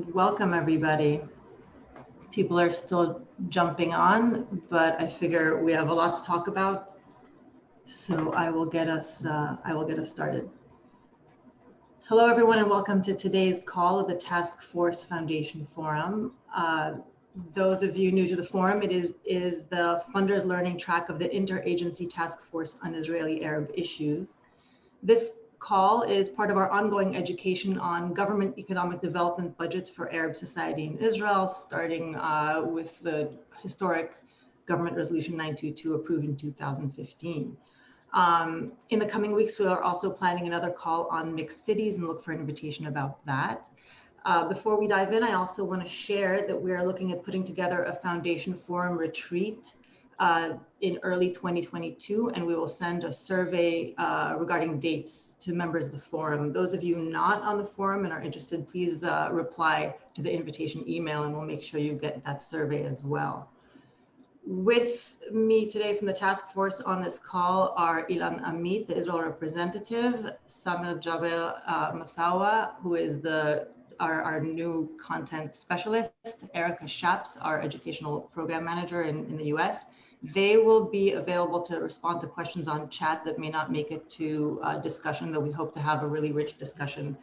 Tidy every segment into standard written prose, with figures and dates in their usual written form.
and welcome everybody. People are still jumping on, but I figure we have a lot to talk about, so I will get us started. Hello everyone, and welcome to today's call of the Task Force Foundation Forum. Those of you new to the forum, it is the funders learning track of the Interagency Task Force on Israeli Arab Issues. This call is part of our ongoing education on government economic development budgets for Arab society in Israel, starting with the historic Government Resolution 922 approved in 2015. In the coming weeks, we are also planning another call on mixed cities and look for an invitation about that. Before we dive in, I also want to share that we are looking at putting together a Foundation Forum retreat in early 2022, and we will send a survey regarding dates to members of the forum. Those of you not on the forum and are interested, please reply to the invitation email and we'll make sure you get that survey as well. With me today from the task force on this call are Ilan Amit, the Israel representative, Samir Jaber Masawa, who is our new content specialist, Erica Shaps, our educational program manager in the US. They will be available to respond to questions on chat that may not make it to discussion, though we hope to have a really rich discussion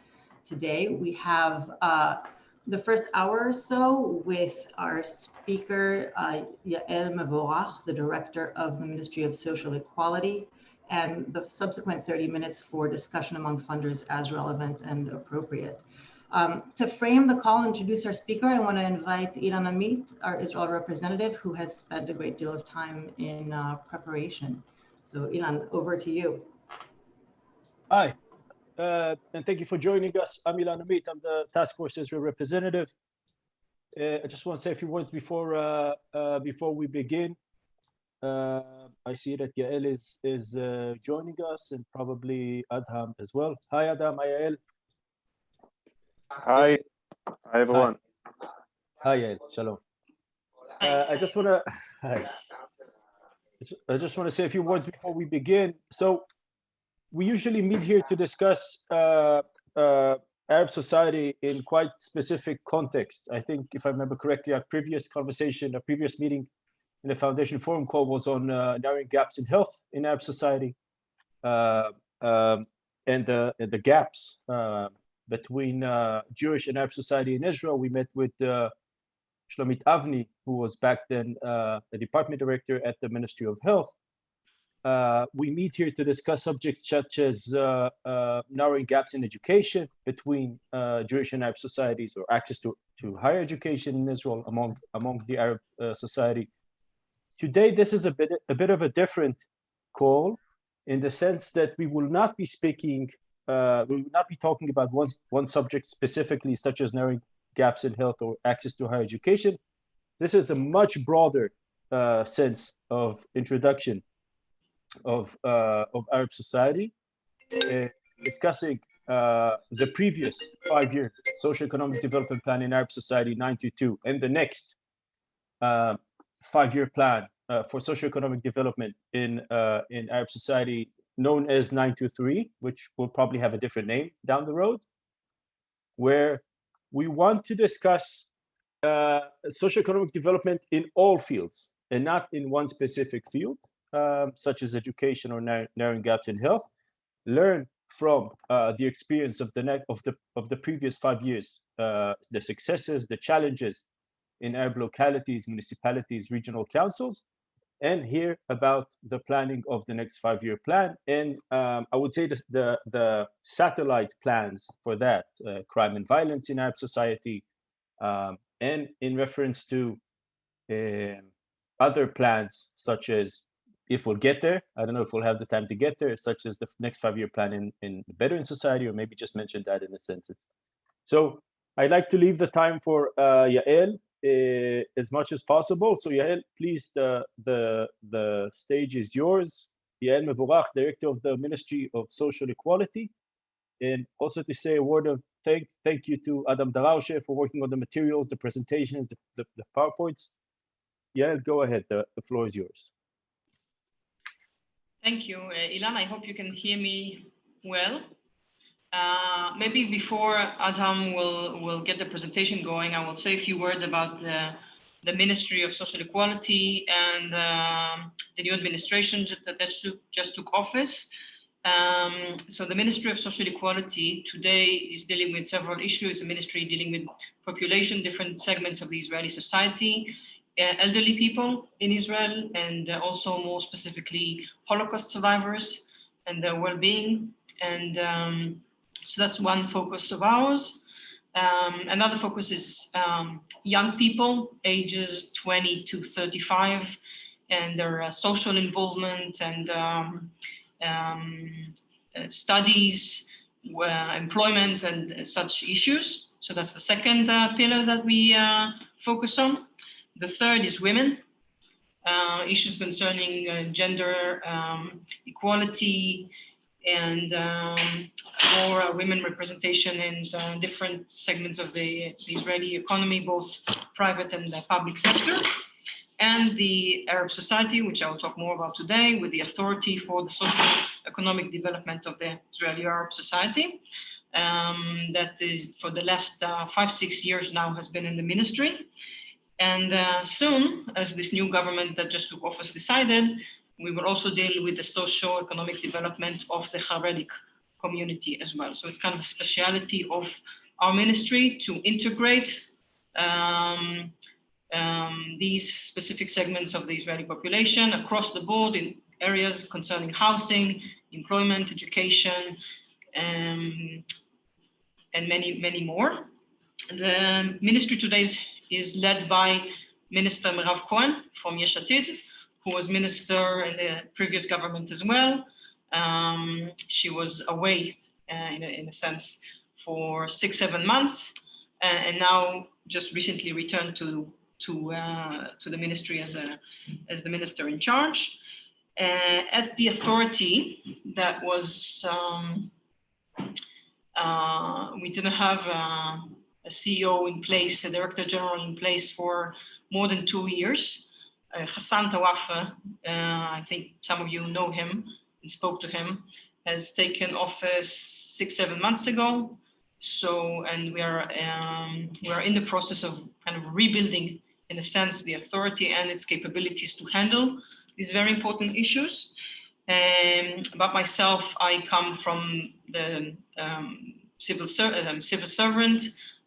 today. We have the first hour or so with our speaker, Yael Mevorach, the director of the Ministry of Social Equality, and the subsequent 30 minutes for discussion among funders as relevant and appropriate. To frame the call and introduce our speaker, I want to invite Ilan Amit, our Israel representative, who has spent a great deal of time in preparation. So Ilan, over to you. Hi, and thank you for joining us. I'm Ilan Amit. I'm the Task Force Israel representative. I just want to say a few words before we begin. I see that Yael is joining us, and probably Adham as well. Hi, Adham. Hi, Yael. Hi. Hi, everyone. Hi, Yael. Shalom. I just want to say a few words before we begin. So we usually meet here to discuss Arab society in quite specific context. I think, if I remember correctly, our previous meeting in the Foundation Forum call was on narrowing gaps in health in Arab society, and the gaps between Jewish and Arab society in Israel. We met with Shlomit Avni, who was back then the department director at the Ministry of Health. We meet here to discuss subjects such as narrowing gaps in education between Jewish and Arab societies, or access to higher education in Israel among the Arab society. Today, this is a bit of a different call, in the sense that we will not be speaking. We will not be talking about one subject specifically, such as narrowing gaps in health or access to higher education. This is a much broader sense of introduction of Arab society, discussing the previous 5-year socioeconomic development plan in Arab society 922, and the next 5-year plan for socioeconomic development in Arab society, known as 923, which will probably have a different name down the road, where we want to discuss socioeconomic development in all fields and not in one specific field, such as education or narrowing gaps in health. Learn from the experience of the previous 5 years, the successes, the challenges in Arab localities, municipalities, regional councils, and hear about the planning of the next 5-year plan. And I would say the satellite plans for that, crime and violence in Arab society, and in reference to other plans, such as, if we'll get there, I don't know if we'll have the time to get there, such as the next 5-year plan in the Bedouin society, or maybe just mention that in a sentence. So I'd like to leave the time for Yael as much as possible. So Yael, please, the stage is yours. Yael Mevorach, Director of the Ministry of Social Equality. And also to say a word of thank you to Adam Daraushe for working on the materials, the presentations, the PowerPoints. Yael, go ahead, the floor is yours. Thank you, Ilan. I hope you can hear me well. Maybe before Adam will get the presentation going, I will say a few words about the Ministry of Social Equality and the new administration that just took office. So the Ministry of Social Equality today is dealing with several issues. The ministry dealing with population, different segments of the Israeli society, elderly people in Israel, and also more specifically Holocaust survivors and their well-being. And so that's one focus of ours. Another focus is young people, ages 20 to 35, and their social involvement and studies, employment, and such issues. So that's the second pillar that we focus on. The third is women, issues concerning gender equality and more women representation in different segments of the Israeli economy, both private and the public sector. And the Arab society, which I will talk more about today, with the authority for the social economic development of the Israeli Arab society. That is for the last 5-6 years now has been in the ministry. And soon, as this new government that just took office decided, we will also deal with the socio-economic development of the Haredi community as well. So it's kind of a speciality of our ministry to integrate these specific segments of the Israeli population across the board in areas concerning housing, employment, education, and many, many more. The ministry today is led by Minister Merav Cohen from Yesh Atid, who was minister in the previous government as well. She was away, in a sense, for 6-7 months, and now just recently returned to the ministry as the minister in charge. At the authority, that was we didn't have a CEO in place, a director general in place for more than 2 years. Hassan Tawafa, I think some of you know him and spoke to him, has taken office 6-7 months ago. So, and we are in the process of kind of rebuilding, in a sense, the authority and its capabilities to handle these very important issues. About myself, I come from the civil servant.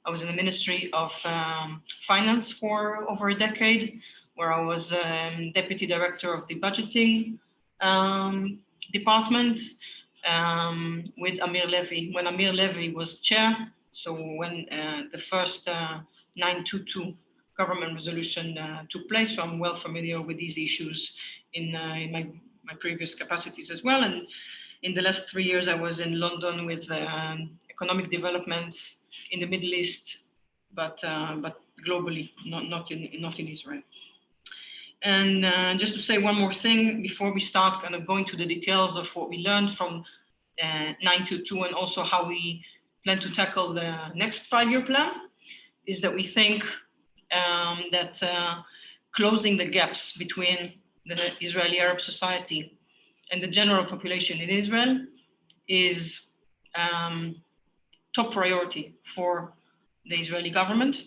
I was in the Ministry of Finance for over a decade, where I was deputy director of the budgeting department with Amir Levy. When Amir Levy was chair, so when the first 922 government resolution took place, so I'm well familiar with these issues in my previous capacities as well. And in the last 3 years, I was in London with economic developments in the Middle East, but globally, not in Israel. And just to say one more thing before we start kind of going to the details of what we learned from 922 and also how we plan to tackle the next 5-year plan, is that we think that closing the gaps between the Israeli Arab society and the general population in Israel is top priority for the Israeli government,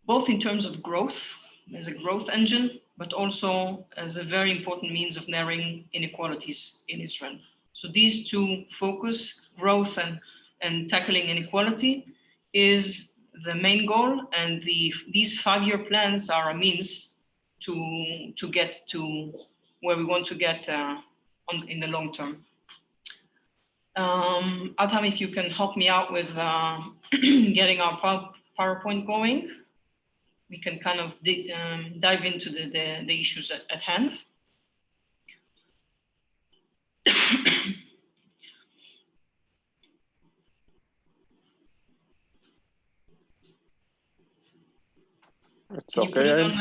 both in terms of growth, as a growth engine, but also as a very important means of narrowing inequalities in Israel. So these two focus, growth and tackling inequality, is the main goal, and these 5-year plans are a means to get to where we want to get in the long term. Adam, if you can help me out with getting our PowerPoint going, we can kind of dive into the issues at hand. It's okay.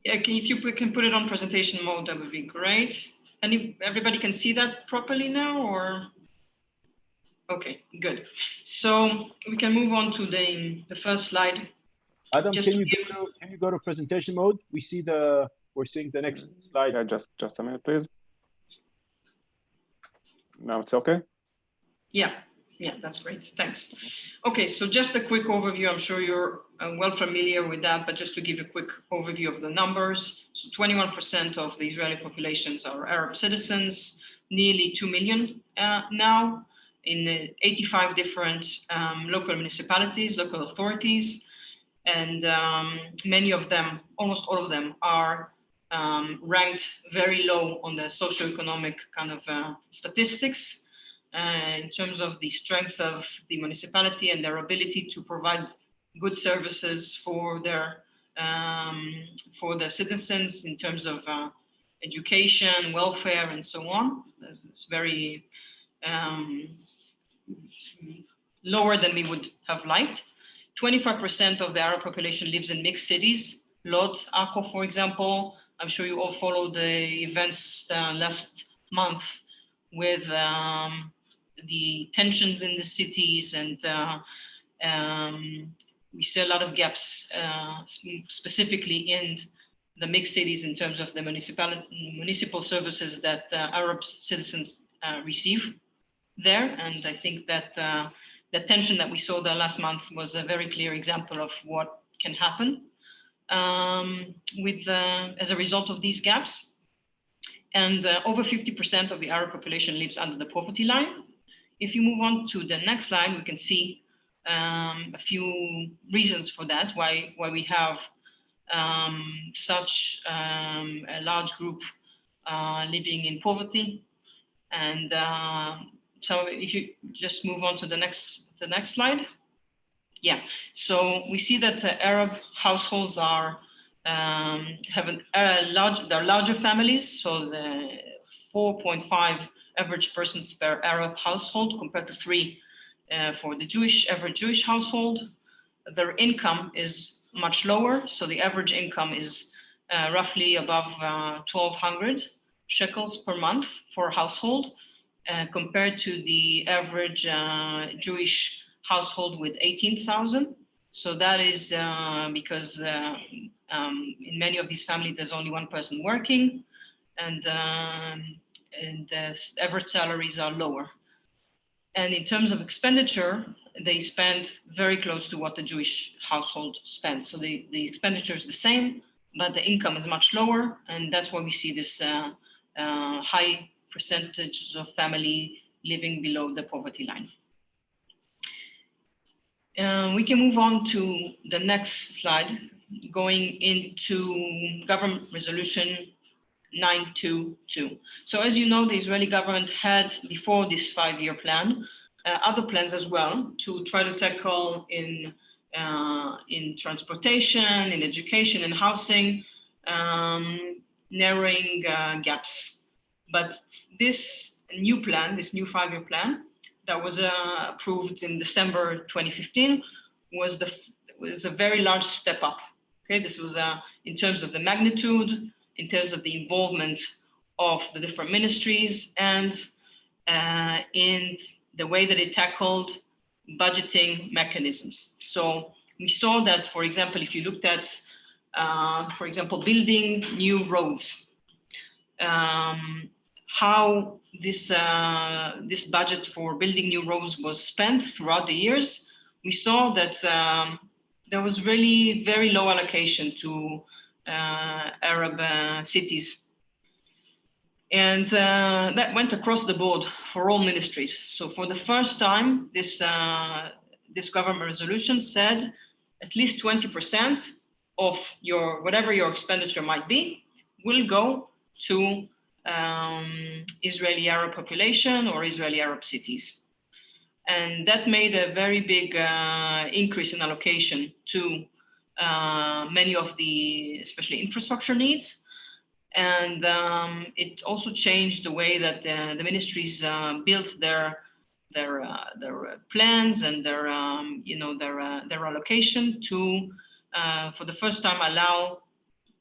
If you can put it on presentation mode, that would be great. Everybody can see that properly now, or? Okay, good. So we can move on to the first slide. Adam, can you go to presentation mode? We're seeing the next slide. Yeah, just a minute, please. Now it's okay? Yeah, Yeah, that's great. Thanks. Okay, so just a quick overview. I'm sure you're well familiar with that, but just to give a quick overview of the numbers. So 21% of the Israeli populations are Arab citizens, nearly 2 million now in 85 different local municipalities, local authorities. And many of them, almost all of them, are ranked very low on the socioeconomic kind of statistics. In terms of the strength of the municipality and their ability to provide good services for their citizens in terms of education, welfare, and so on. It's very lower than we would have liked. 25% of the Arab population lives in mixed cities. Lod, Akko, for example. I'm sure you all followed the events last month with the tensions in the cities, and we see a lot gaps, specifically in the mixed cities in terms of the municipal services that Arab citizens receive there. And I think that the tension that we saw there last month was a very clear example of what can happen as a result of these gaps. And over 50% of the Arab population lives under the poverty line. If you move on to the next slide, we can see a few reasons for that, why we have such a large group living in poverty. And so if you just move on to the next slide. Yeah, so we see that Arab households are they're larger families, so the 4.5 average persons per Arab household compared to 3 for the average Jewish household. Their income is much lower, so the average income is roughly above 1,200 shekels per month for a household, compared to the average Jewish household with 18,000. So that is because in many of these families, there's only one person working, and the average salaries are lower. And in terms of expenditure, they spend very close to what the Jewish household spends. So the expenditure is the same, but the income is much lower, and that's why we see this high percentage of family living below the poverty line. We can move on to the next slide, going into government resolution 922. So as you know, the Israeli government had, before this 5-year plan, other plans as well to try to tackle in transportation, in education, in housing, narrowing gaps. But this new plan, this new 5-year plan that was approved in December 2015 was a very large step up. Okay, this was in terms of the magnitude, in terms of the involvement of the different ministries, and in the way that it tackled budgeting mechanisms. So we saw that, for example, if you looked at, for example, building new roads, how this budget for building new roads was spent throughout the years, we saw that there was really very low allocation to Arab cities. And that went across the board for all ministries. So for the first time, this government resolution said at least 20% of whatever your expenditure might be will go to Israeli Arab population or Israeli Arab cities. And that made a very big increase in allocation to many of the, especially infrastructure needs. And it also changed the way that the ministries built their plans and their allocation to, for the first time, allow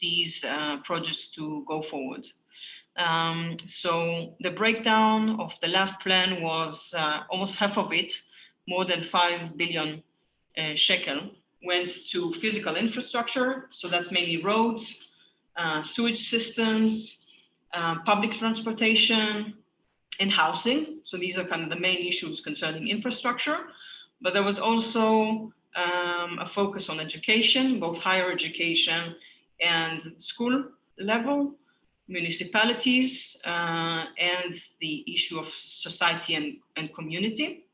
these projects to go forward. So the breakdown of the last plan was almost half of it, more than 5 billion shekel, went to physical infrastructure. So that's mainly roads, sewage systems, public transportation, and housing. So these are kind of the main issues concerning infrastructure. But there was also a focus on education, both higher education and school level, municipalities, and the issue of society and community.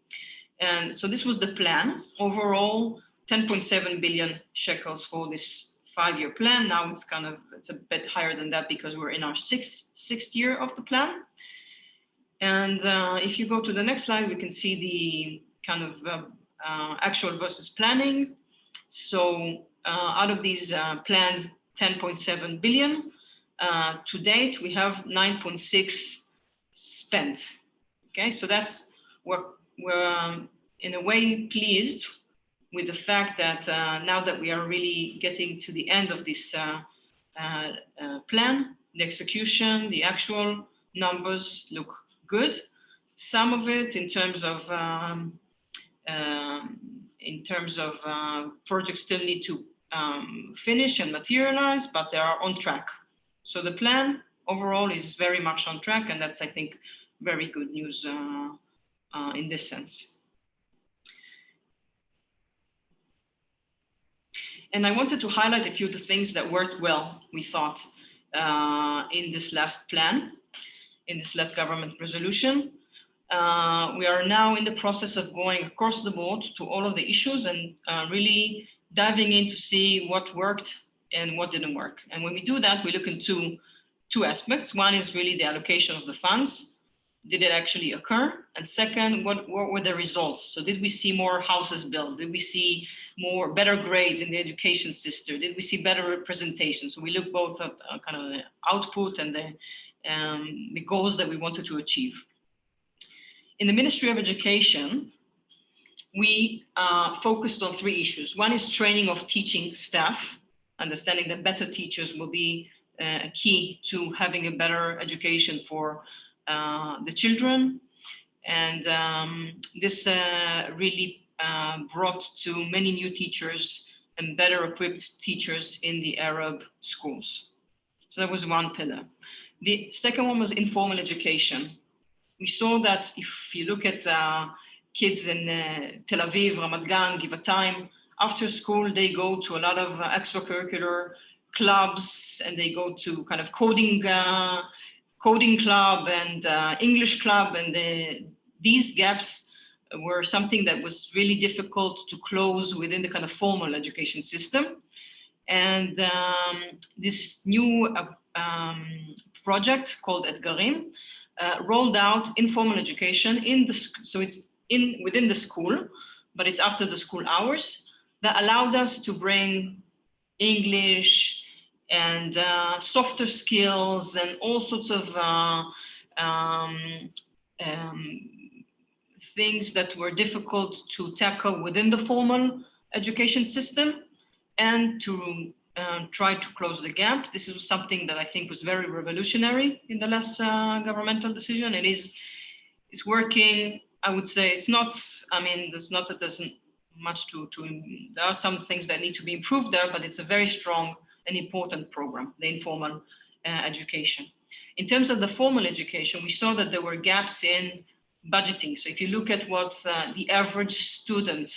And so this was the plan. Overall, 10.7 billion shekels for this 5-year plan. Now it's a bit higher than that because we're in our sixth year of the plan. And if you go to the next slide, we can see the kind of actual versus planning. So out of these plans, 10.7 billion, to date, we have 9.6 spent. Okay, so that's what we're in a way pleased with the fact that now that we are really getting to the end of this plan, the execution, the actual numbers look good. Some of it in terms of projects still need to finish and materialize, but they are on track. So the plan overall is very much on track, and that's, I think, very good news in this sense. And I wanted to highlight a few of the things that worked well, we thought, in this last plan, in this last government resolution. We are now in the process of going across the board to all of the issues and really diving in to see what worked and what didn't work. And when we do that, we look into two aspects. One is really the allocation of the funds. Did it actually occur? And second, what were the results? So did we see more houses built? Did we see better grades in the education system? Did we see better representation? So we look both at kind of the output and the goals that we wanted to achieve. In the Ministry of Education, we focused on 3 issues. One is training of teaching staff, understanding that better teachers will be key to having a better education for the children. And this really brought to many new teachers and better equipped teachers in the Arab schools. So that was one pillar. The second one was informal education. We saw that if you look at kids in Tel Aviv, Ramat Gan, Givatayim, after school, they go to a lot of extracurricular clubs, and they go to kind of coding club and English club, and these gaps were something that was really difficult to close within the kind of formal education system. And this new project called Etgarim rolled out informal education so it's within the school, but it's after the school hours, that allowed us to bring English and softer skills and all sorts of things that were difficult to tackle within the formal education system, and to try to close the gap. This is something that I think was very revolutionary in the last governmental decision. It's working. I would say it's not, there's not that there's much there are some things that need to be improved there, but it's a very strong and important program, the informal education. In terms of the formal education, we saw that there were gaps in budgeting. So if you look at what the average student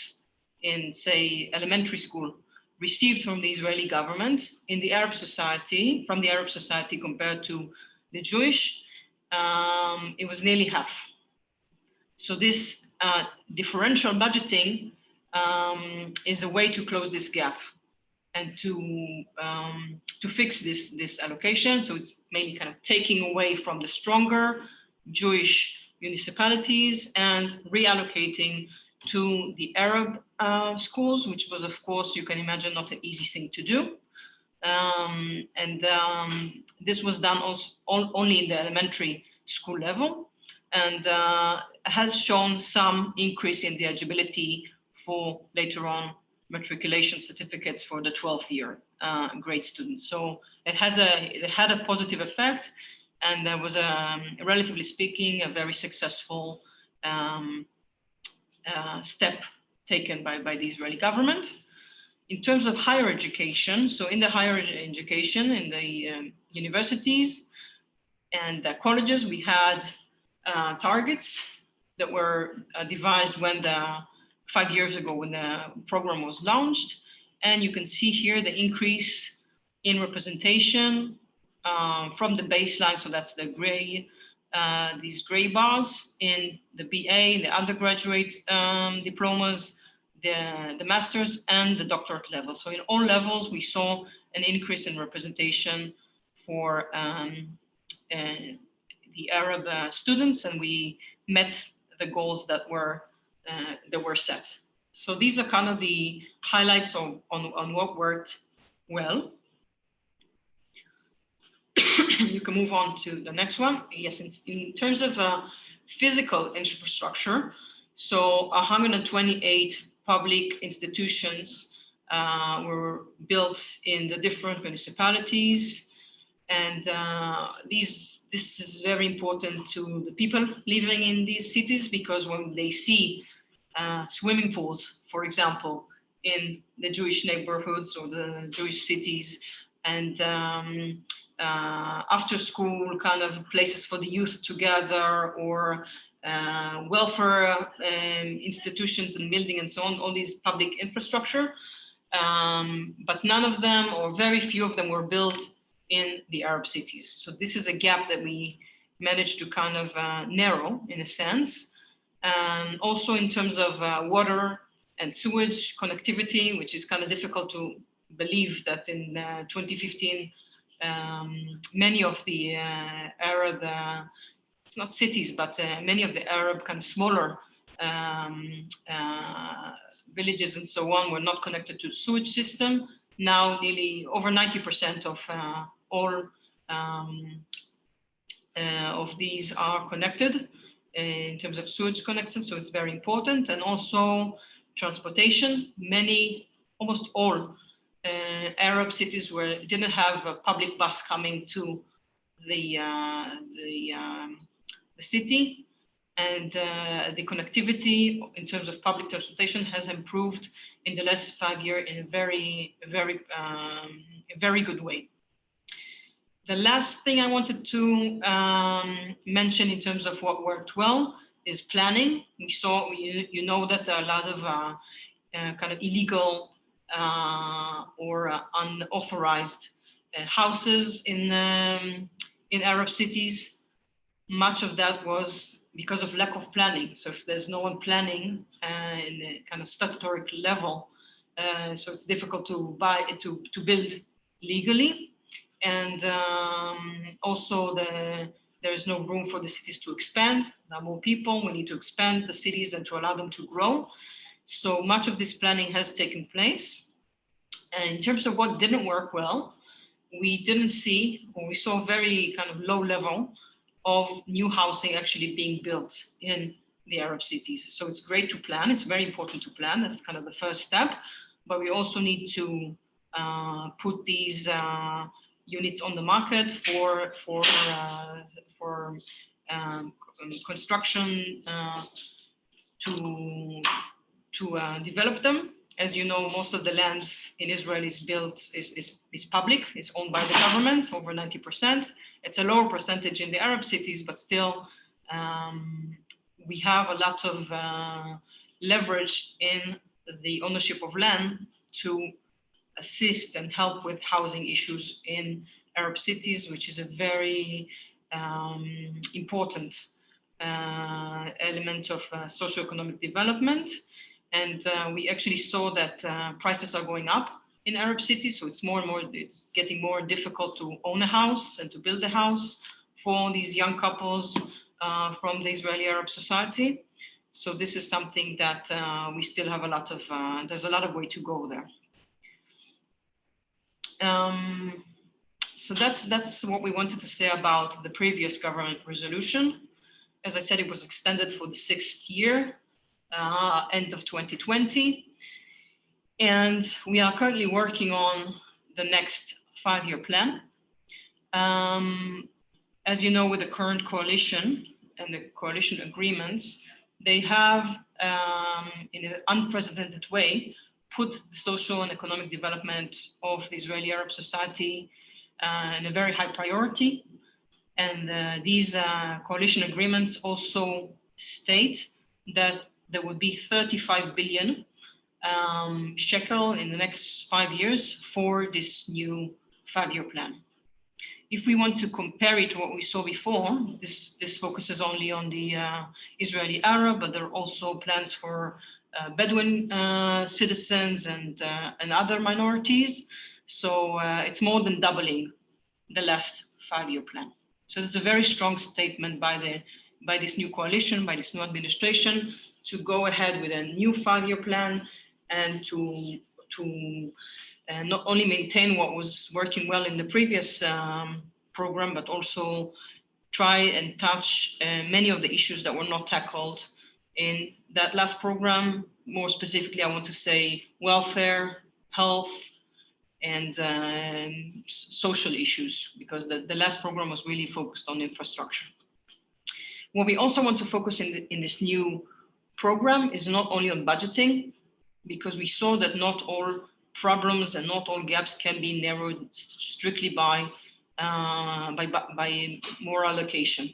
in, say, elementary school received from the Israeli government in the Arab society, from the Arab society compared to the Jewish, it was nearly half. So this differential budgeting is a way to close this gap and to fix this allocation. So it's mainly kind of taking away from the stronger Jewish municipalities and reallocating to the Arab schools, which was, of course, you can imagine, not an easy thing to do. This was done also only in the elementary school level, and has shown some increase in the eligibility for later on matriculation certificates for the 12th year grade students. So it had a positive effect, and there was relatively speaking, a very successful step taken by the Israeli government. In terms of higher education, so in the higher education, in the universities and colleges, we had targets that were devised when 5 years ago when the program was launched. And you can see here the increase in representation from the baseline. So that's the gray, these gray bars in the BA, the undergraduate diplomas, the master's and the doctorate level. So in all levels, we saw an increase in representation for the Arab students, and we met the goals that were set. So these are kind of the highlights on what worked well. You can move on to the next one. Yes, in terms of physical infrastructure, so 128 public institutions were built in the different municipalities. And this is very important to the people living in these cities, because when they see swimming pools, for example, in the Jewish neighborhoods or the Jewish cities, and after school kind of places for the youth to gather, or welfare institutions and building and so on, all these public infrastructure, but none of them, or very few of them, were built in the Arab cities. So this is a gap that we managed to kind of narrow in a sense. Also in terms of water and sewage connectivity, which is kind of difficult to believe that in 2015, many of the Arab, it's not cities, but many of the Arab kind of smaller villages and so on were not connected to the sewage system. Now nearly over 90% of all of these are connected in terms of sewage connection, so it's very important. And also transportation. Almost all Arab cities didn't have a public bus coming to the city, and the connectivity in terms of public transportation has improved in the last 5 years in a very good way. The last thing I wanted to mention in terms of what worked well is planning. We saw, you know, that there are a lot of kind of illegal or unauthorized houses in Arab cities. Much of that was because of lack of planning. So if there's no one planning in the kind of statutory level, so it's difficult to build legally. And also there is no room for the cities to expand. There are more people, we need to expand the cities and to allow them to grow. So much of this planning has taken place. And in terms of what didn't work well, we saw a very kind of low level of new housing actually being built in the Arab cities. So it's great to plan, it's very important to plan, that's kind of the first step, but we also need to put these units on the market for construction to develop them. As you know, most of the lands in Israel is public, it's owned by the government, over 90%. It's a lower percentage in the Arab cities, but still we have a lot of leverage in the ownership of land to assist and help with housing issues in Arab cities, which is a very important element of socioeconomic development. And we actually saw that prices are going up in Arab cities. So it's it's getting more difficult to own a house and to build a house for these young couples from the Israeli Arab society. So this is something that we still have there's a lot of way to go there. So that's what we wanted to say about the previous government resolution. As I said, it was extended for the 6th year, end of 2020. And we are currently working on the next 5-year plan. As you know, with the current coalition and the coalition agreements, they have, in an unprecedented way, put the social and economic development of the Israeli Arab society in a very high priority. And these coalition agreements also state that there will be 35 billion shekel in the next 5 years for this new 5-year plan. If we want to compare it to what we saw before, this focuses only on the Israeli Arab, but there are also plans for Bedouin citizens and other minorities. So it's more than doubling the last 5-year plan. So it's a very strong statement by this new coalition, by this new administration, to go ahead with a new 5-year plan and to not only maintain what was working well in the previous program, but also try and touch many of the issues that were not tackled in that last program. More specifically, I want to say welfare, health, and social issues, because the last program was really focused on infrastructure. What we also want to focus in this new program is not only on budgeting, because we saw that not all problems and not all gaps can be narrowed strictly by more allocation.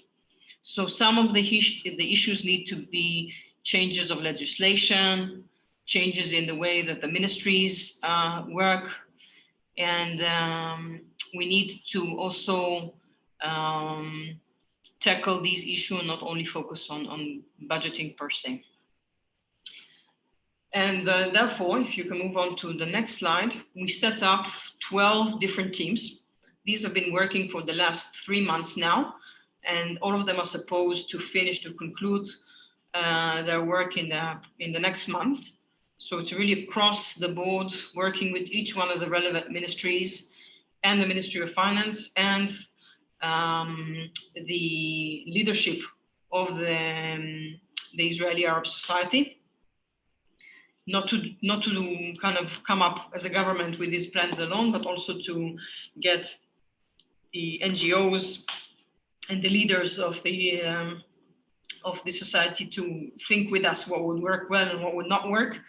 So some of the issues need to be changes of legislation, changes in the way that the ministries work, and we need to also tackle these issues and not only focus on budgeting per se. And therefore, if you can move on to the next slide, we set up 12 different teams. These have been working for the last 3 months now, and all of them are supposed to conclude their work in the next month. So it's really across the board, working with each one of the relevant ministries and the Ministry of Finance and the leadership of the Israeli Arab Society. Not to kind of come up as a government with these plans alone, but also to get the NGOs and the leaders of the society to think with us what would work well and what would not work.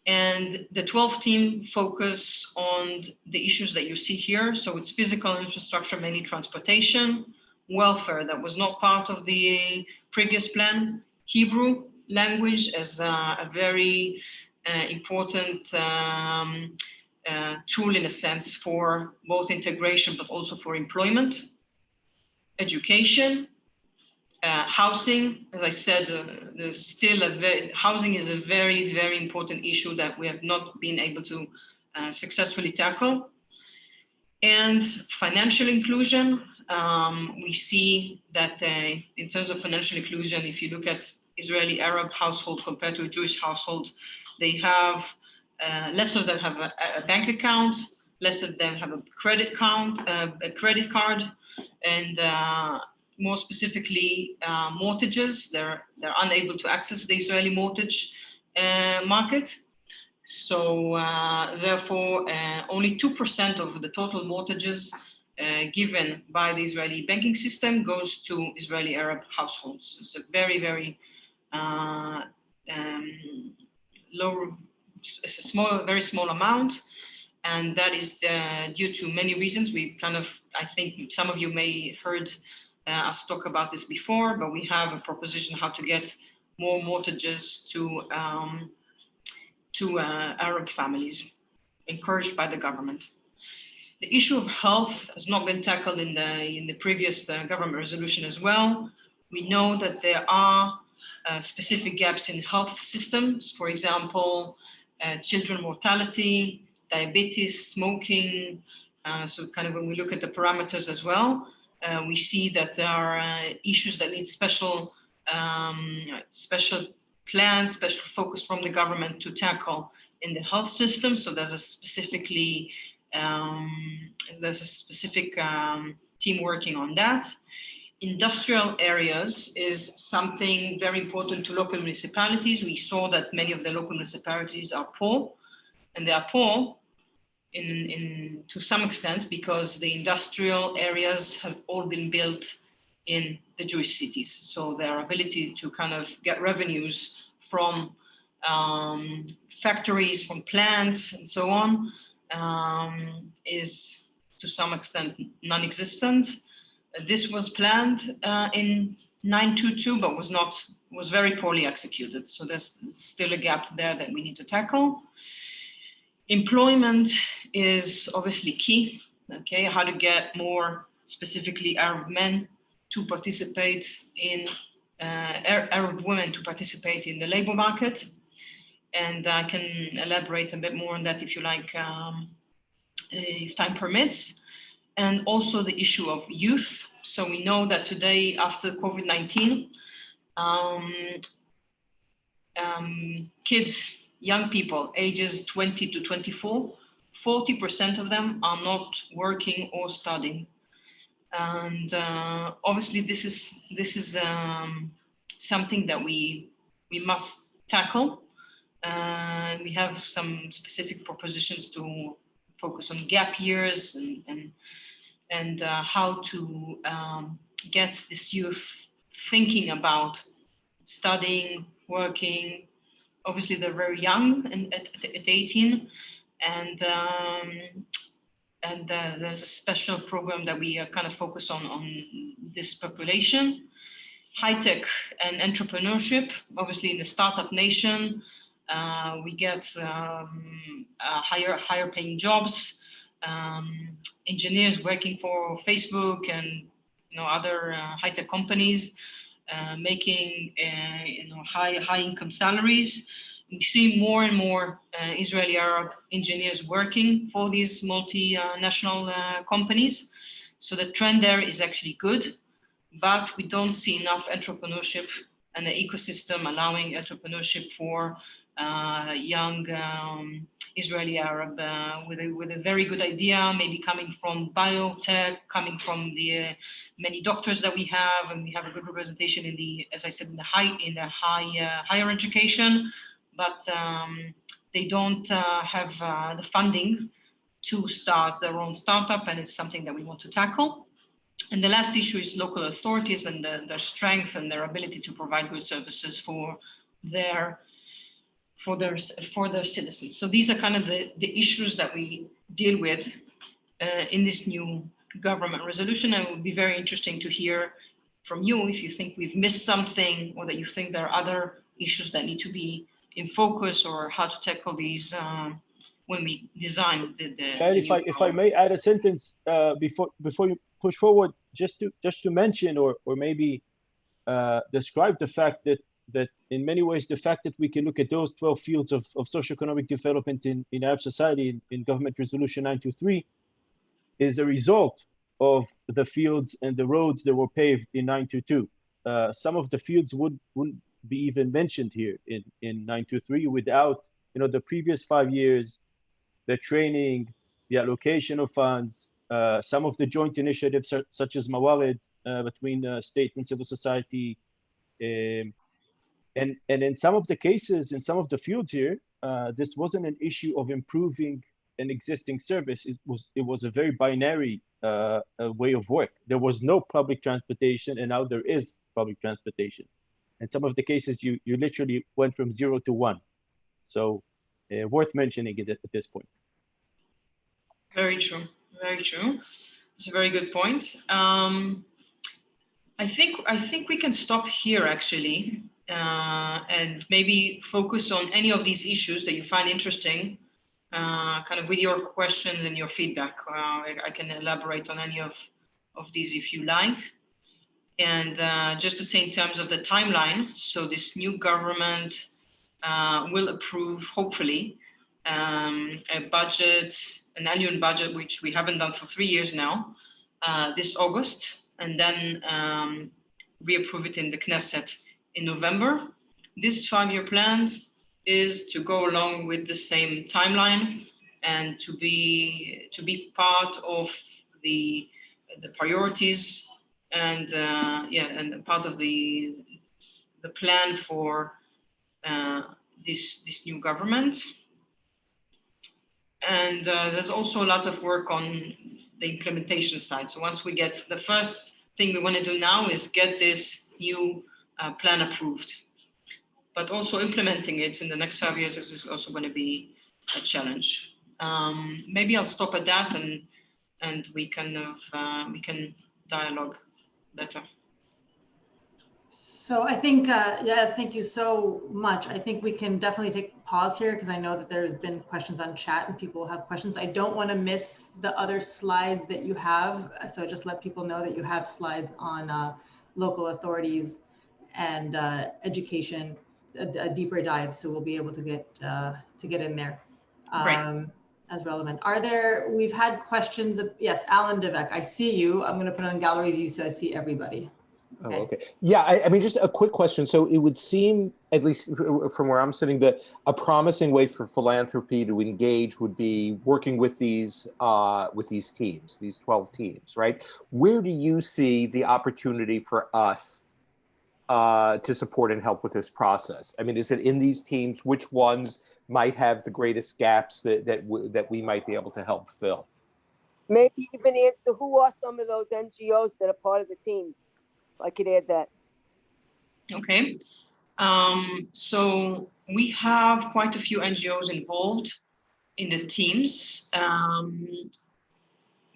And the 12 team focus on the issues that you see here. So it's physical infrastructure, mainly transportation, welfare that was not part of the previous plan, Hebrew language as a very important tool in a sense for both integration but also for employment, education, housing. As I said, there's still housing is a very, very important issue that we have not been able to successfully tackle. And financial inclusion, we see that in terms of financial inclusion, if you look at Israeli Arab household compared to a Jewish household, they have less of them have a bank account, less of them have a credit card, and more specifically mortgages. They're unable to access the Israeli mortgage market. So therefore, only 2% of the total mortgages given by the Israeli banking system goes to Israeli Arab households. It's a very, very low, it's a small, very small amount, and that is due to many reasons. We kind of, I think some of you may heard us talk about this before, but we have a proposition how to get more mortgages to Arab families, encouraged by the government. The issue of health has not been tackled in the previous government resolution as well. We know that there are specific gaps in health systems, for example, children mortality, diabetes, smoking. So kind of when we look at the parameters as well, we see that there are issues that need special plans, special focus from the government to tackle in the health system. So there's a specific team working on that. Industrial areas is something very important to local municipalities. We saw that many of the local municipalities are poor, and they are poor to some extent because the industrial areas have all been built in the Jewish cities. So their ability to kind of get revenues from factories, from plants, and so on, is to some extent non-existent. This was planned in 922, but was very poorly executed. So there's still a gap there that we need to tackle. Employment is obviously key. Okay, how to get more specifically Arab men to participate in Arab women to participate in the labor market. And I can elaborate a bit more on that if you like, if time permits. And also the issue of youth. So we know that today, after COVID-19, kids, young people, ages 20 to 24, 40% of them are not working or studying. And obviously this is something that we must tackle. We have some specific propositions to focus on gap years and how to get this youth thinking about studying, working. Obviously, they're very young and at 18, and there's a special program that we kind of focus on this population. High tech and entrepreneurship. Obviously, in the startup nation, we get higher paying jobs. Engineers working for Facebook and other high tech companies. Making high income salaries. We see more and more Israeli Arab engineers working for these multinational companies. So the trend there is actually good, but we don't see enough entrepreneurship and the ecosystem allowing entrepreneurship for young Israeli Arab with a very good idea, maybe coming from biotech, coming from the many doctors that we have, and we have a good representation in the, as I said, in the higher education, but they don't have the funding to start their own startup, and it's something that we want to tackle. And the last issue is local authorities and their strength and their ability to provide good services for their citizens. So these are kind of the issues that we deal with in this new government resolution. And it would be very interesting to hear from you if you think we've missed something or that you think there are other issues that need to be in focus or how to tackle these when we design the if I may add a sentence before you push forward, just to mention or maybe describe the fact that in many ways, the fact that we can look at those 12 fields of socioeconomic development in Arab society in Government Resolution 923 is a result of the fields and the roads that were paved in 922. Some of the fields wouldn't be even mentioned here in 923 without the previous 5 years, the training, the allocation of funds, some of the joint initiatives such as Mawarid between state and civil society. And in some of the cases, in some of the fields here, this wasn't an issue of improving an existing service. It was a very binary way of work. There was no public transportation, and now there is public transportation. In some of the cases, you literally went from 0 to 1. So worth mentioning it at this point. Very true. Very true. It's a very good point. I think we can stop here actually. And maybe focus on any of these issues that you find interesting, kind of with your questions and your feedback. I can elaborate on any of these if you like. And just to say in terms of the timeline, so this new government will approve, hopefully, a budget, an annual budget, which we haven't done for 3 years now, this August, and then reapprove it in the Knesset in November. This 5-year plan is to go along with the same timeline and to be part of the priorities and and part of the plan for this new government. And there's also a lot of work on the implementation side. So once we get, the first thing we want to do now is get this new plan approved, but also implementing it in the next 5 years is also going to be a challenge. Maybe I'll stop at that and we can dialogue better. So I think, yeah, thank you so much. I think we can definitely take a pause here because I know that there's been questions on chat and people have questions. I don't want to miss the other slides that you have. So just let people know that you have slides on local authorities and education, a deeper dive. So we'll be able to get in there as relevant. Are there, we've had questions of, yes, Alan Devek, I see you. I'm going to put on gallery view so I see everybody. Okay. Oh, okay. Yeah, I mean, just a quick question. So it would seem, at least from where I'm sitting, that a promising way for philanthropy to engage would be working with these teams, these 12 teams, right? Where do you see the opportunity for us to support and help with this process? I mean, is it in these teams? Which ones might have the greatest gaps that we might be able to help fill? Maybe even answer who are some of those NGOs that are part of the teams. I could add that. Okay. So we have quite a few NGOs involved in the teams,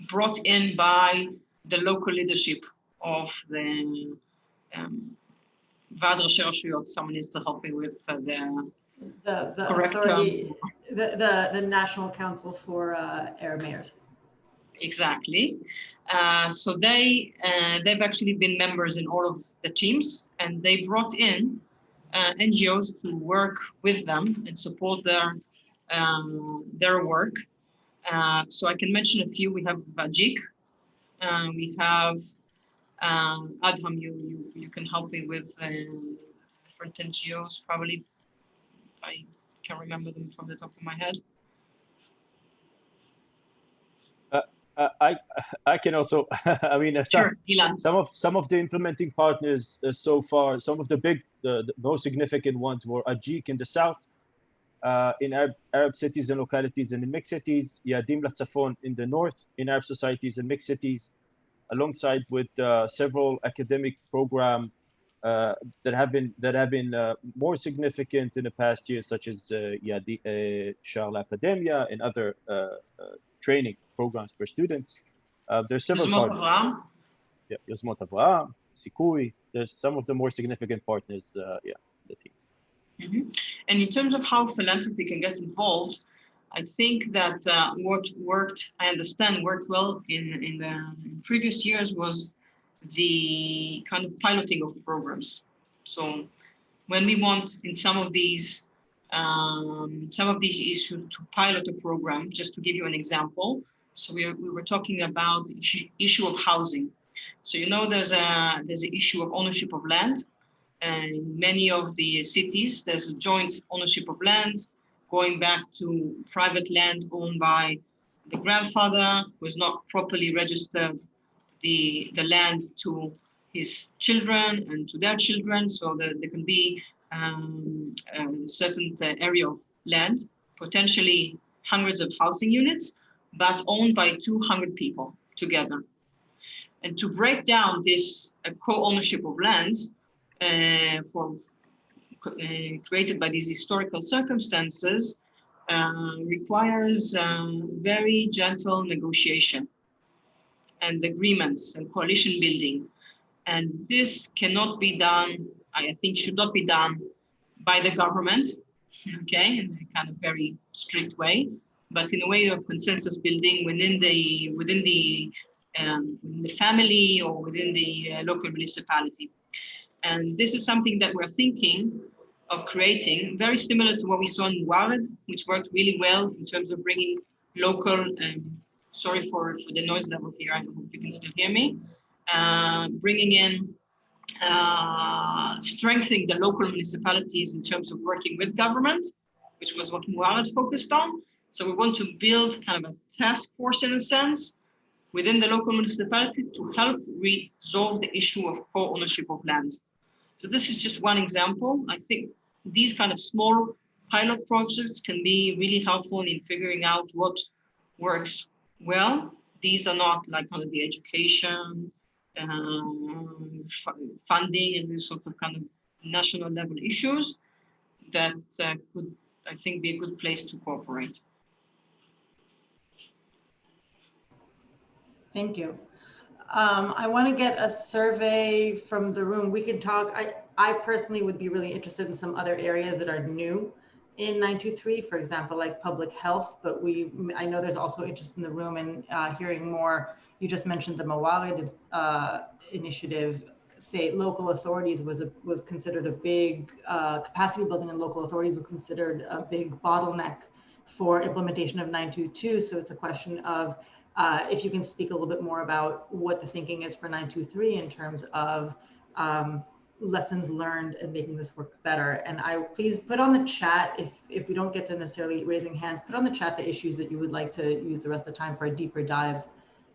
brought in by the local leadership of the ועד ראשי רשויות. Someone is helping with the correct authority, the National Council for Arab Mayors. Exactly. So they've actually been members in all of the teams, and they brought in NGOs to work with them and support their work. So I can mention a few. We have Vajik, we have Adham. You can help me with different NGOs. Probably I can't remember them from the top of my head. I can also, I mean, Sure, some of the implementing partners so far, some of the most significant ones were Ajik in the south, in Arab cities and localities and in mixed cities, Yadim Latzafon in the north, in Arab societies and mixed cities, alongside with several academic programs that have been more significant in the past years, such as Charles Academia and other training programs for students. There's several partners. Yeah, Yozmot Avraham, Sikui. There's some of the more significant partners, the teams. Mm-hmm. And in terms of how philanthropy can get involved, I think that what worked well in the previous years was the kind of piloting of programs. So when we want in some of these issues to pilot a program, just to give you an example. So we were talking about the issue of housing. So you know there's an issue of ownership of land. And in many of the cities, there's a joint ownership of lands, going back to private land owned by the grandfather who has not properly registered the land to his children and to their children, so that there can be a certain area of land, potentially hundreds of housing units, but owned by 200 people together. And to break down this co-ownership of land created by these historical circumstances requires very gentle negotiation and agreements and coalition building. And this cannot be done, I think should not be done by the government, okay, in a kind of very strict way, but in a way of consensus building within the family or within the local municipality. And this is something that we're thinking of creating, very similar to what we saw in Muared, which worked really well in terms of bringing local, sorry for the noise level here, I hope you can still hear me, bringing in, strengthening the local municipalities in terms of working with government, which was what Muared focused on. So we want to build kind of a task force in a sense within the local municipality to help resolve the issue of co-ownership of lands. So this is just one example. I think these kind of small pilot projects can be really helpful in figuring out what works well. These are not like kind of the education, funding and this sort of kind of national level issues that could, I think, be a good place to cooperate. Thank you. I want to get a survey from the room. We can talk. I personally would be really interested in some other areas that are new in 923, for example, like public health, but I know there's also interest in the room in hearing more. You just mentioned the Mawarid initiative. Say local authorities was considered a big capacity building, and local authorities were considered a big bottleneck for implementation of 922. So it's a question of if you can speak a little bit more about what the thinking is for 923 in terms of lessons learned and making this work better. And please put on the chat, if we don't get to necessarily raising hands, put on the chat the issues that you would like to use the rest of the time for a deeper dive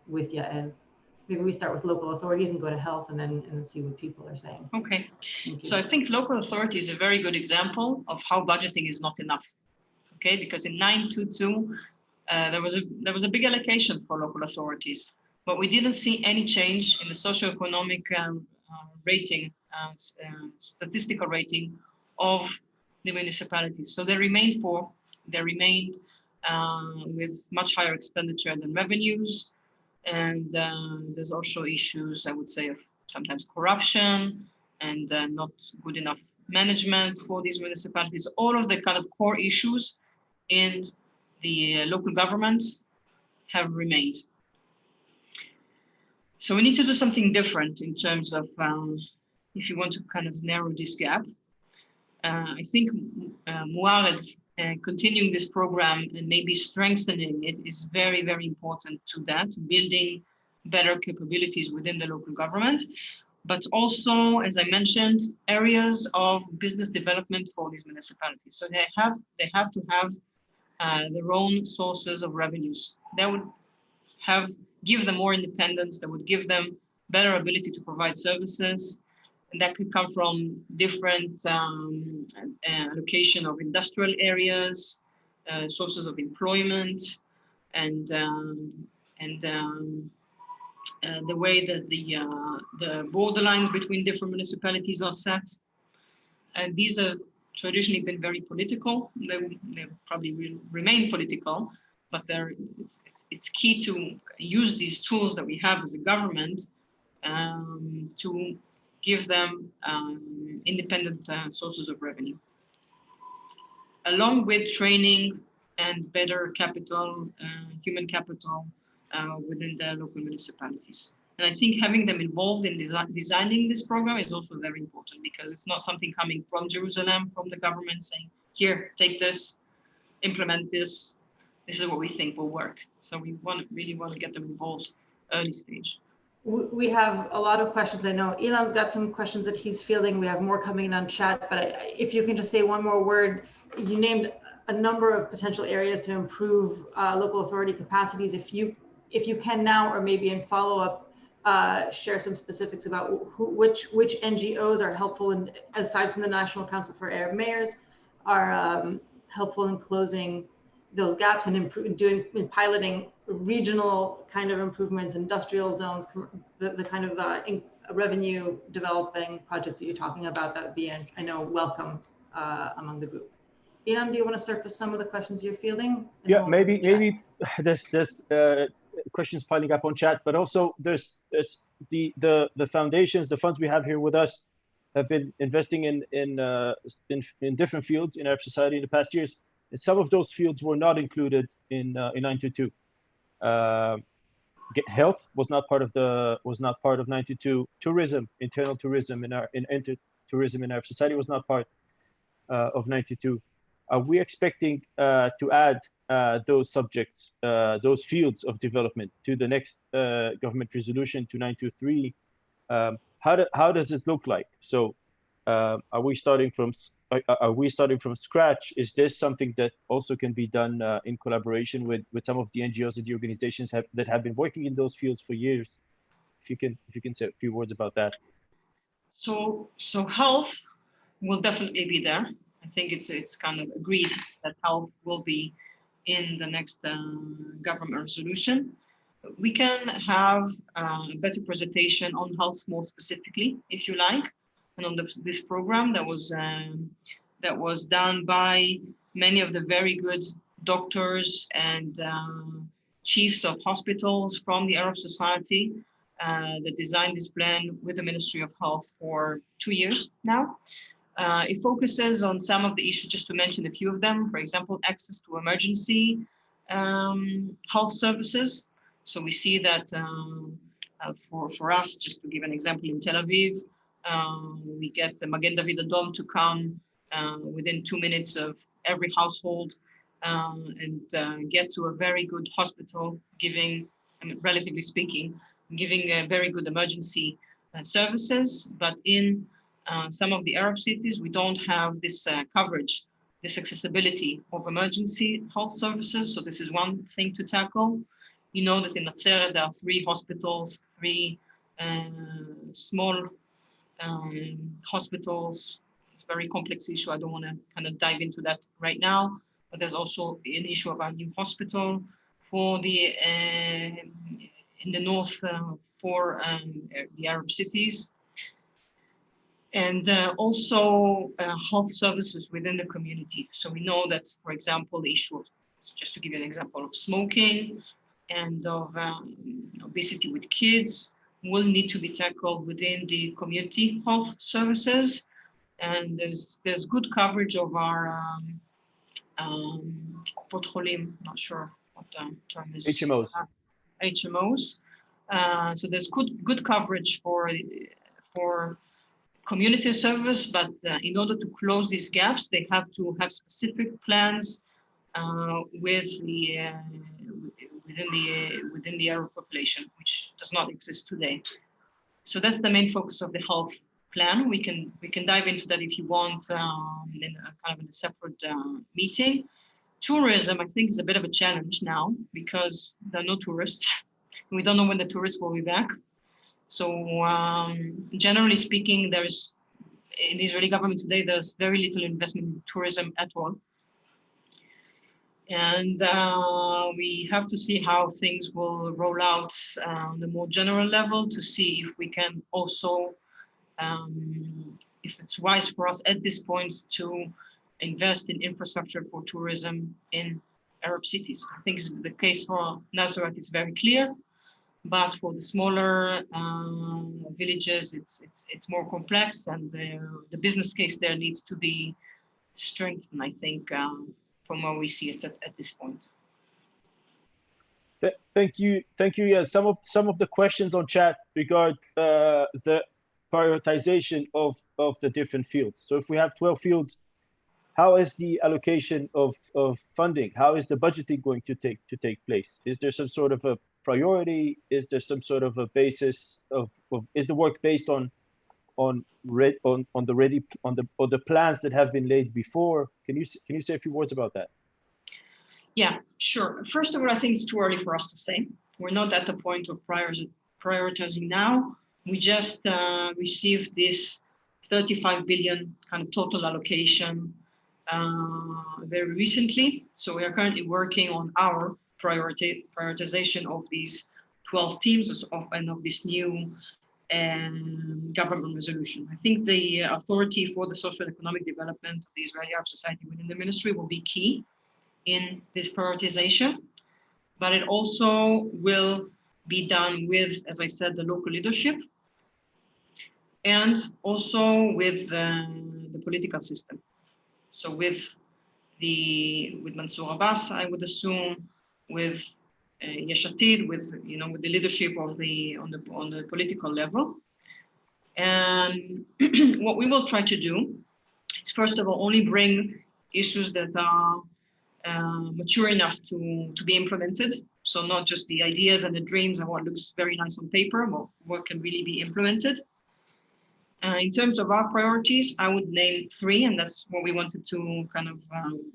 with Yael. Maybe we start with local authorities and go to health and then see what people are saying. Okay. So I think local authority is a very good example of how budgeting is not enough. Okay, because in 922, there was a big allocation for local authorities, but we didn't see any change in the socioeconomic rating, statistical rating of the municipalities. So they remained poor. They remained with much higher expenditure than revenues. And there's also issues, I would say, of sometimes corruption and not good enough management for these municipalities. All of the kind of core issues in the local governments have remained. So we need to do something different in terms of if you want to kind of narrow this gap. I think Muared continuing this program and maybe strengthening it is very, very important to that, building better capabilities within the local government, but also, as I mentioned, areas of business development for these municipalities. So they have to have their own sources of revenues. That would give them more independence, that would give them better ability to provide services. And that could come from different allocation of industrial areas, sources of employment, and the way that the borderlines between different municipalities are set. And these are traditionally been very political. They probably will remain political, but it's key to use these tools that we have as a government to give them independent sources of revenue, along with training and better capital, human capital within the local municipalities. And I think having them involved in designing this program is also very important, because it's not something coming from Jerusalem, from the government saying, here, take this, implement this. This is what we think will work. So we really want to get them involved early stage. We have a lot of questions. I know Elon's got some questions that he's fielding. We have more coming in on chat, but if you can just say one more word. You named a number of potential areas to improve local authority capacities. If you can now, or maybe in follow-up, share some specifics about which NGOs are helpful, and aside from the National Council for Arab Mayors, are helpful in closing those gaps and in piloting regional kind of improvements, industrial zones, the kind of revenue developing projects that you're talking about. That would be, I know, welcome among the group. Elon, do you want to surface some of the questions you're fielding? Yeah, maybe there's questions piling up on chat, but also there's the foundations, the funds we have here with us have been investing in different fields in Arab society in the past years. And some of those fields were not included in 922. Health was not part of 922. Tourism, internal tourism tourism in Arab society was not part of 922. Are we expecting to add those subjects, those fields of development to the next government resolution to 923? How does it look like? So are we starting from scratch? Is this something that also can be done in collaboration with some of the NGOs and the organizations that have been working in those fields for years? If you can say a few words about that. So health will definitely be there. I think it's kind of agreed that health will be in the next government resolution. We can have a better presentation on health more specifically, if you like, and on this program that was done by many of the very good doctors and chiefs of hospitals from the Arab society, that designed this plan with the Ministry of Health for 2 years now. It focuses on some of the issues, just to mention a few of them. For example, access to emergency health services. So we see that for us, just to give an example, in Tel Aviv, we get the Magen David Adom to come within 2 minutes of every household and get to a very good hospital, giving, I mean, relatively speaking, giving very good emergency services. But in some of the Arab cities, we don't have this coverage, this accessibility of emergency health services. So this is one thing to tackle. You know that in Natseret, there are 3 hospitals, 3 small hospitals. It's a very complex issue. I don't want to kind of dive into that right now, but there's also an issue of our new hospital for the in the north for the Arab cities. And also health services within the community. So we know that, for example, the issue of, just to give you an example, of smoking and of obesity with kids will need to be tackled within the community health services. And there's good coverage of our portfolio, not sure what the term is. HMOs. HMOs. So there's good coverage for community service, but in order to close these gaps, they have to have specific plans with within the Arab population, which does not exist today. So that's the main focus of the health plan. We can dive into that if you want in a kind of in a separate meeting. Tourism, I think, is a bit of a challenge now because there are no tourists. We don't know when the tourists will be back. So generally speaking, there's in the Israeli government today, there's very little investment in tourism at all. And we have to see how things will roll out on the more general level to see if we can also, if it's wise for us at this point to invest in infrastructure for tourism in Arab cities. I think the case for Nazareth is very clear. But for the smaller villages, it's more complex, and the business case there needs to be strengthened, I think, from where we see it at this point. Thank you. Yeah, some of the questions on chat regard the prioritization of the different fields. So if we have 12 fields, how is the allocation of funding? How is the budgeting going to take place? Is there some sort of a priority? Is there some sort of a basis of is the work based on the plans that have been laid before? Can you say a few words about that? Yeah, sure. First of all, I think it's too early for us to say. We're not at the point of prioritizing now. We just received this 35 billion kind of total allocation very recently. So we are currently working on our prioritization of these 12 teams and of this new government resolution. I think the authority for the social and economic development of the Israeli Arab Society within the ministry will be key in this prioritization, but it also will be done with, as I said, the local leadership and also with the political system. So with Mansour Abbas, I would assume, with Yesh Atid, with the leadership of on the political level. And what we will try to do is, first of all, only bring issues that are mature enough to be implemented. So not just the ideas and the dreams and what looks very nice on paper, but what can really be implemented. In terms of our priorities, I would name 3, and that's what we wanted to kind of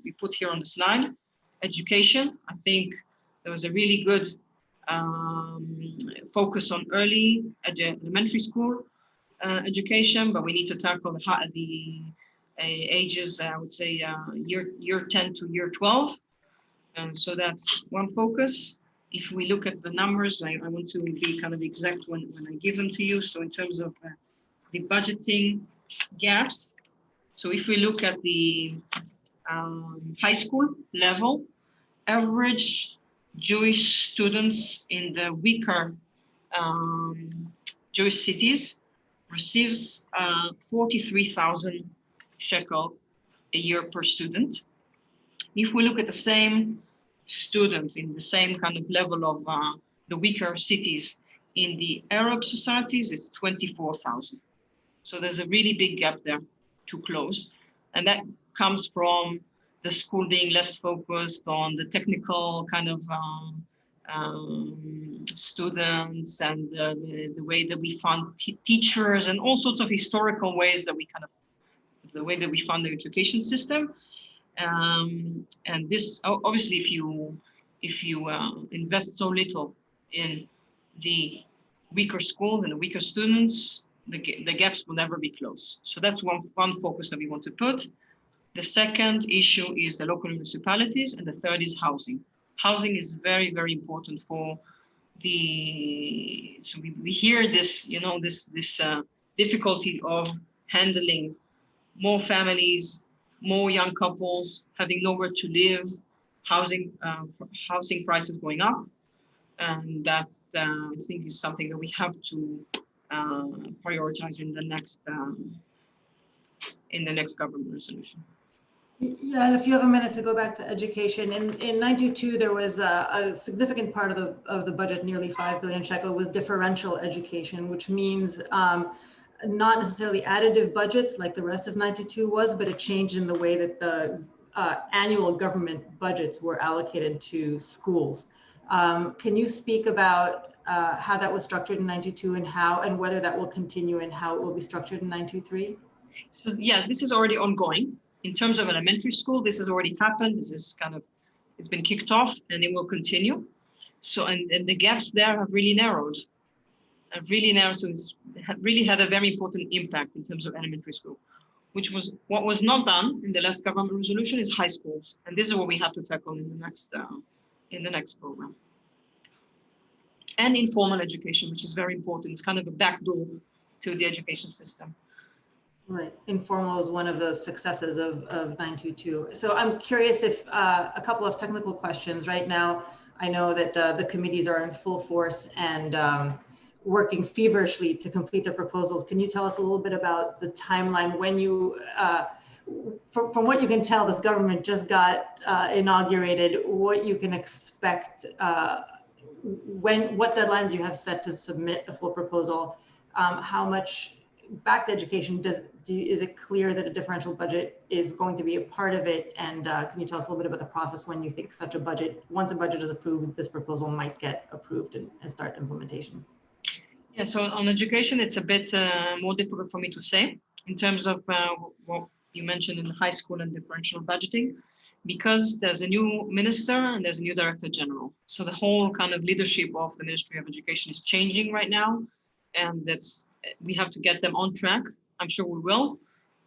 we put here on the slide. Education. I think there was a really good focus on early elementary school education, but we need to tackle the ages, I would say, year 10 to year 12. And so that's one focus. If we look at the numbers, I want to be kind of exact when I give them to you. So in terms of the budgeting gaps, so if we look at the high school level, average Jewish students in the weaker Jewish cities receives 43,000 shekel a year per student. If we look at the same student in the same kind of level of the weaker cities in the Arab societies, it's 24,000. So there's a really big gap there to close. And that comes from the school being less focused on the technical kind of students and the way that we fund teachers and all sorts of historical ways that we kind of, the way that we fund the education system. And this, obviously, if you invest so little in the weaker schools and the weaker students, the gaps will never be closed. So that's one focus that we want to put. The second issue is the local municipalities, and the third is housing. Housing is very, very important for the, so we hear this, you know, this difficulty of handling more families, more young couples, having nowhere to live, housing prices going up. And that I think is something that we have to prioritize in the next government resolution. Yeah, and if you have a minute to go back to education, in 922 there was a significant part of the budget, nearly 5 billion shekel, was differential education, which means not necessarily additive budgets like the rest of 922 was, but a change in the way that the annual government budgets were allocated to schools. Can you speak about how that was structured in 922 and whether that will continue and how it will be structured in 923? So yeah, this is already ongoing. In terms of elementary school, this has already happened. This is kind of, it's been kicked off and it will continue. So, and the gaps there have really narrowed. So it's really had a very important impact in terms of elementary school, which was what was not done in the last government resolution is high schools. And this is what we have to tackle in the next program. And informal education, which is very important. It's kind of a backdoor to the education system. Right, informal is one of the successes of 922. So I'm curious if a couple of technical questions right now. I know that the committees are in full force and working feverishly to complete the proposals. Can you tell us a little bit about the timeline when you, from what you can tell, this government just got inaugurated, what you can expect, what deadlines you have set to submit the full proposal, how much back to education, is it clear that a differential budget is going to be a part of it? And can you tell us a little bit about the process when you think such a budget, once a budget is approved, this proposal might get approved and start implementation? Yeah, so on education, it's a bit more difficult for me to say in terms of what you mentioned in high school and differential budgeting, because there's a new minister and there's a new director general. So the whole kind of leadership of the Ministry of Education is changing right now. And we have to get them on track. I'm sure we will,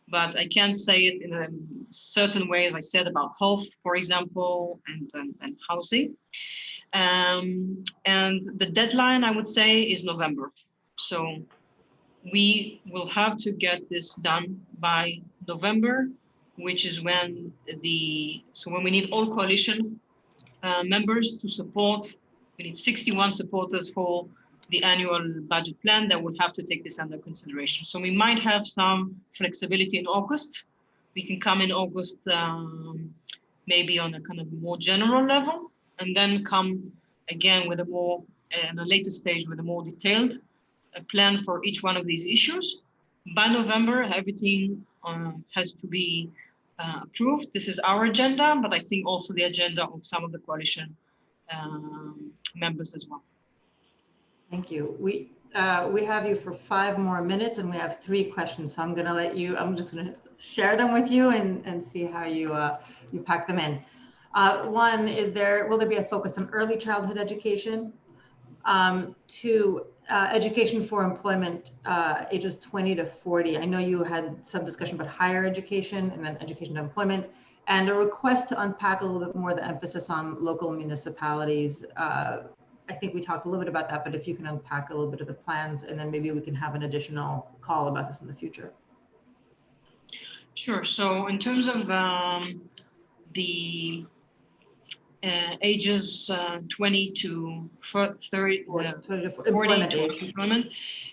but I can't say it in a certain way, as I said, about health, for example, and housing. And the deadline, I would say, is November. So we will have to get this done by November, which is when when we need all coalition members to support. We need 61 supporters for the annual budget plan that would have to take this under consideration. So we might have some flexibility in August. We can come in August, maybe on a kind of more general level, and then come again with in a later stage with a more detailed plan for each one of these issues. By November, everything has to be approved. This is our agenda, but I think also the agenda of some of the coalition members as well. Thank you. We have you for 5 more minutes and we have 3 questions. So I'm going to let you, I'm just going to share them with you and see how you pack them in. One, will there be a focus on early childhood education? 2, education for employment, ages 20 to 40. I know you had some discussion about higher education and then education to employment, and a request to unpack a little bit more the emphasis on local municipalities. I think we talked a little bit about that, but if you can unpack a little bit of the plans, and then maybe we can have an additional call about this in the future. Sure. So in terms of the ages 20 to 30, 20 to 40 employment to age. employment.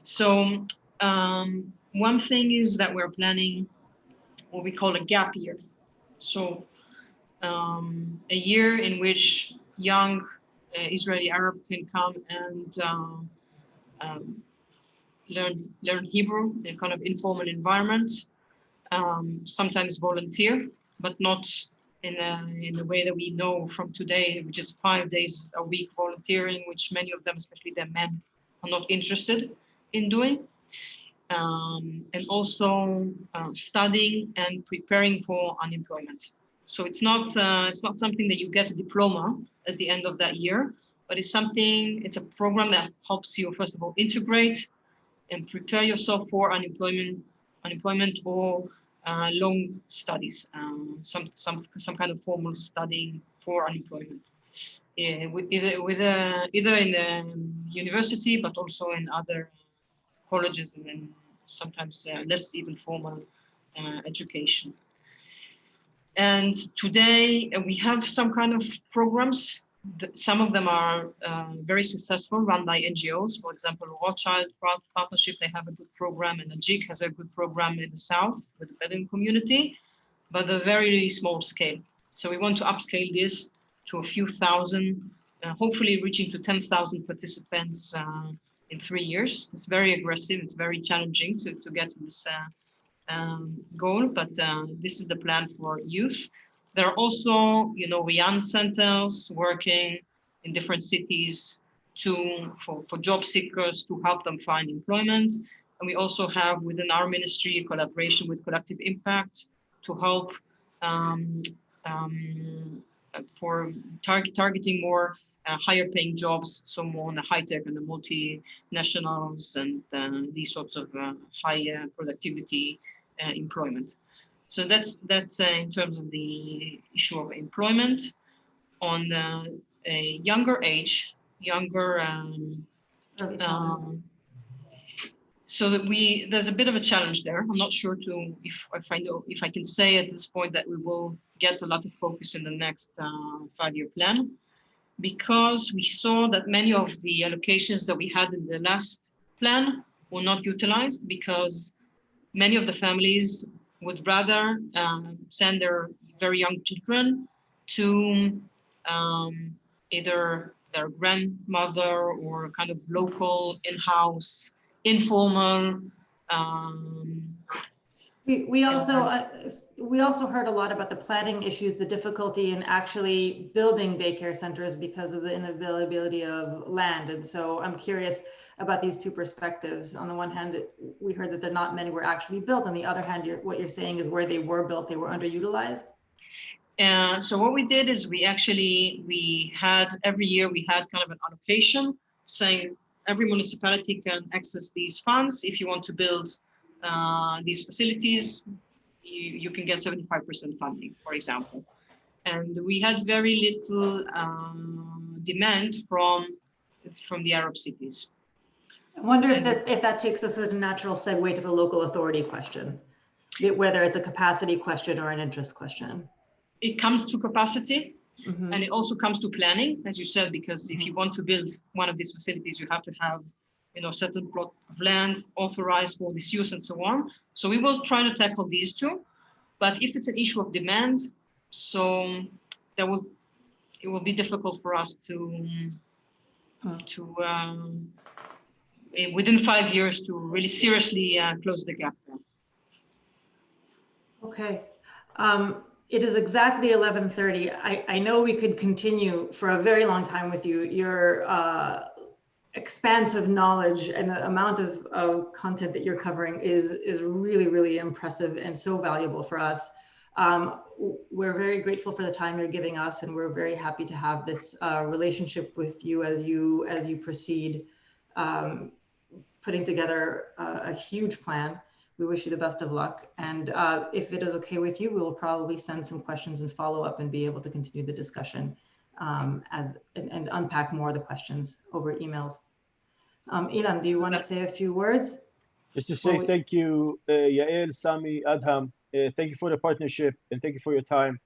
So one thing is that we're planning what we call a gap year. So a year in which young Israeli Arab can come and learn Hebrew in a kind of informal environment, sometimes volunteer, but not in a way that we know from today, which is 5 days a week volunteering, which many of them, especially the men, are not interested in doing. And also studying and preparing for unemployment. So it's not something that you get a diploma at the end of that year, but it's a program that helps you, first of all, integrate and prepare yourself for unemployment or long studies, some kind of formal studying for unemployment. Either in the university, but also in other colleges, and then sometimes less even formal education. And today we have some kind of programs. Some of them are very successful, run by NGOs. For example, Rothschild Partnership, they have a good program, and Ajik has a good program in the South with the Bedouin community, but a very small scale. So we want to upscale this to a few thousand, hopefully reaching to 10,000 participants in 3 years. It's very aggressive. It's very challenging to get to this goal, but this is the plan for youth. There are also, Rian centers working in different cities for job seekers to help them find employment. And we also have within our ministry a collaboration with Collective Impact to help for targeting more higher paying jobs, so more on the high tech and the multinationals and these sorts of high productivity employment. So that's in terms of the issue of employment. On a younger age, Early childhood. so that there's a bit of a challenge there. I'm not sure if I can say at this point that we will get a lot of focus in the next 5-year plan, because we saw that many of the allocations that we had in the last plan were not utilized, because many of the families would rather send their very young children to either their grandmother or kind of local, in-house, informal. We also heard a lot about the planning issues, the difficulty in actually building daycare centers because of the inavailability of land. And so I'm curious about these two perspectives. On the one hand, we heard that not many were actually built. On the other hand, what you're saying is where they were built, they were underutilized. So what we did is we had every year we had kind of an allocation saying every municipality can access these funds. If you want to build these facilities, you can get 75% funding, for example. And we had very little demand from the Arab cities. I wonder if that takes us as a natural segue to the local authority question, whether it's a capacity question or an interest question. It comes to capacity, Mm-hmm. and it also comes to planning, as you said, because if you want to build one of these facilities, you have to have a certain plot of land authorized for this use and so on. So we will try to tackle these two. But if it's an issue of demand, so it will be difficult for us to within 5 years to really seriously close the gap there. Okay. It is exactly 11:30. I know we could continue for a very long time with you. Your expansive knowledge and the amount of content that you're covering is really, really impressive and so valuable for us. We're very grateful for the time you're giving us, and we're very happy to have this relationship with you as you proceed, putting together a huge plan. We wish you the best of luck. And if it is okay with you, we will probably send some questions and follow up and be able to continue the discussion and unpack more of the questions over emails. Ilan, do you want to say a few words? Just to say thank you, Yael, Sami, Adham. Thank you for the partnership and thank you for your time.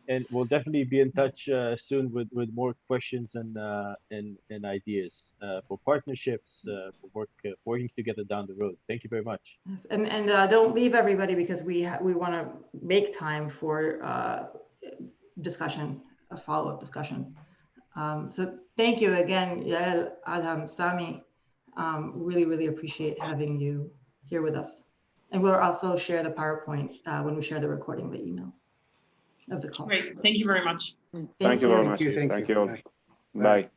and we'll definitely be in touch soon with more questions and ideas for partnerships, for working together down the road. Thank you very much. Yes, and don't leave everybody, because we want to make time for discussion, a follow-up discussion. So thank you again, Yael, Adam, Sami. Really appreciate having you here with us. And we'll also share the PowerPoint when we share the recording of the email of the call. Great. Thank you very much. Thank you very much. Thank you. Thank you all. Bye.